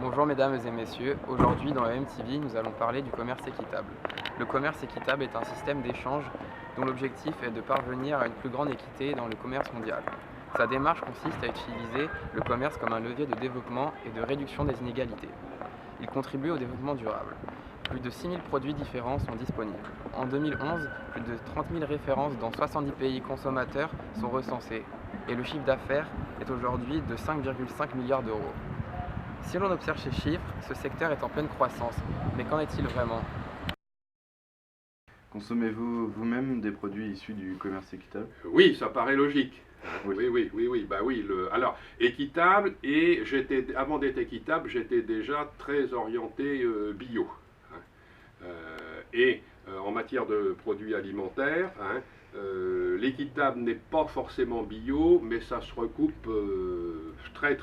Bonjour mesdames et messieurs, aujourd'hui dans la MTV nous allons parler du commerce équitable. Le commerce équitable est un système d'échange dont l'objectif est de parvenir à une plus grande équité dans le commerce mondial. Sa démarche consiste à utiliser le commerce comme un levier de développement et de réduction des inégalités. Il contribue au développement durable. Plus de 6000 produits différents sont disponibles. En 2011, plus de 30 000 références dans 70 pays consommateurs sont recensées et le chiffre d'affaires est aujourd'hui de 5,5 milliards d'euros. Si l'on observe ces chiffres, ce secteur est en pleine croissance. Mais qu'en est-il vraiment ? Consommez-vous vous-même des produits issus du commerce équitable ? Oui, ça paraît logique. Oui. Oui. Bah oui. Alors, équitable, et avant d'être équitable, j'étais déjà très orienté bio. En matière de produits alimentaires, l'équitable n'est pas forcément bio, mais ça se recoupe très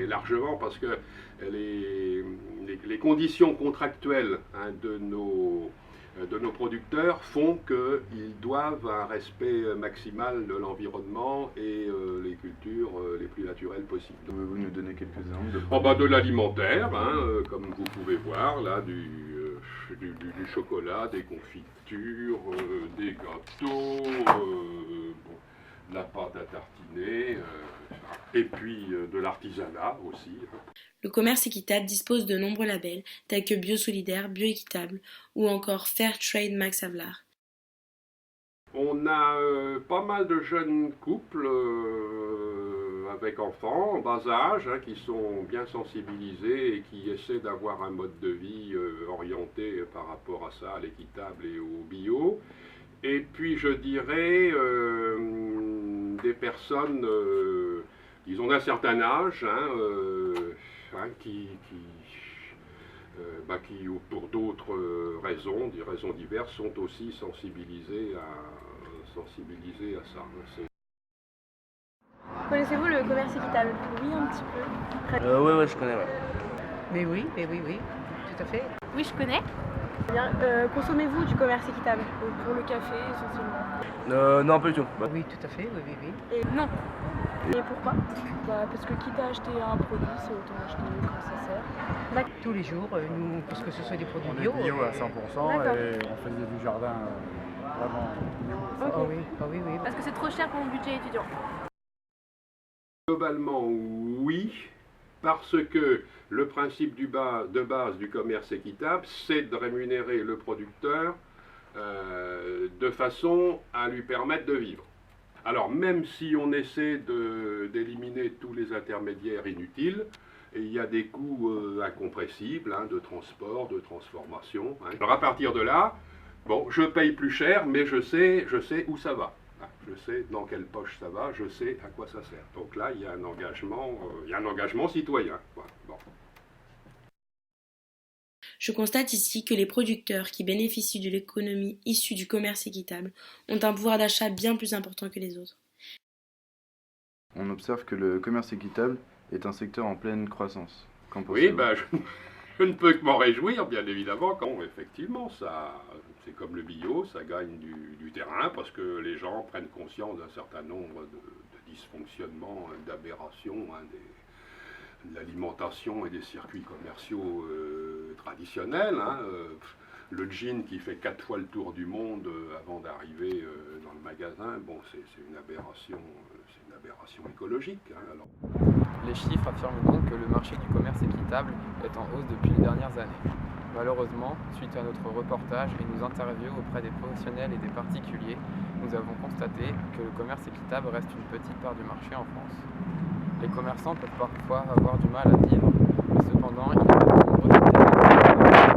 largement parce que les conditions contractuelles de nos producteurs font qu'ils doivent un respect maximal de l'environnement et les cultures les plus naturelles possibles. Pouvez-vous nous donner quelques exemples de de l'alimentaire, comme vous pouvez voir, là, du chocolat, des confitures, des gâteaux, de la pâte à tartiner, et puis de l'artisanat aussi. Le commerce équitable dispose de nombreux labels, tels que Bio Solidaire, Bio Équitable ou encore Fair Trade Max Havelaar. On a pas mal de jeunes couples avec enfants en bas âge qui sont bien sensibilisés et qui essaient d'avoir un mode de vie orienté par rapport à ça, à l'équitable et au bio. Et puis je dirais des personnes, disons d'un certain âge, qui pour d'autres raisons, des raisons diverses, sont aussi sensibilisés à ça. Connaissez-vous le commerce équitable? Oui, un petit peu. Ouais, je connais, ouais. Mais oui, tout à fait. Oui, je connais. Bien. Consommez-vous du commerce équitable? Pour le café, essentiellement. Non, pas du tout. Oui, tout à fait, oui. Et non. Et pourquoi? Parce que quitte à acheter un produit, c'est autant acheter quand ça sert. Tous les jours, nous, parce que ce soit des produits on bio. est bio à 100% et on faisait du jardin vraiment bio. Okay. Ah oui. Parce que c'est trop cher pour mon budget étudiant. Globalement, oui, parce que le principe de base du commerce équitable, c'est de rémunérer le producteur de façon à lui permettre de vivre. Alors, même si on essaie d'éliminer tous les intermédiaires inutiles, et il y a des coûts incompressibles de transport, de transformation. Alors, à partir de là, je paye plus cher, mais je sais où ça va. Je sais dans quelle poche ça va, je sais à quoi ça sert. Donc là, il y a un engagement citoyen. Bon. Je constate ici que les producteurs qui bénéficient de l'économie issue du commerce équitable ont un pouvoir d'achat bien plus important que les autres. On observe que le commerce équitable est un secteur en pleine croissance. Qu'en Oui, pensez-vous ? je ne peux que m'en réjouir, bien évidemment. Quand effectivement, c'est comme le bio, ça gagne du terrain parce que les gens prennent conscience d'un certain nombre de dysfonctionnements, d'aberrations, de l'alimentation et des circuits commerciaux traditionnels. Le jean qui fait 4 fois le tour du monde avant d'arriver dans le magasin, c'est une aberration écologique. Alors. Les chiffres affirment donc que le marché du commerce équitable est en hausse depuis les dernières années. Malheureusement, suite à notre reportage et nos interviews auprès des professionnels et des particuliers, nous avons constaté que le commerce équitable reste une petite part du marché en France. Les commerçants peuvent parfois avoir du mal à vivre, mais cependant, il y a de nombreux intérêts.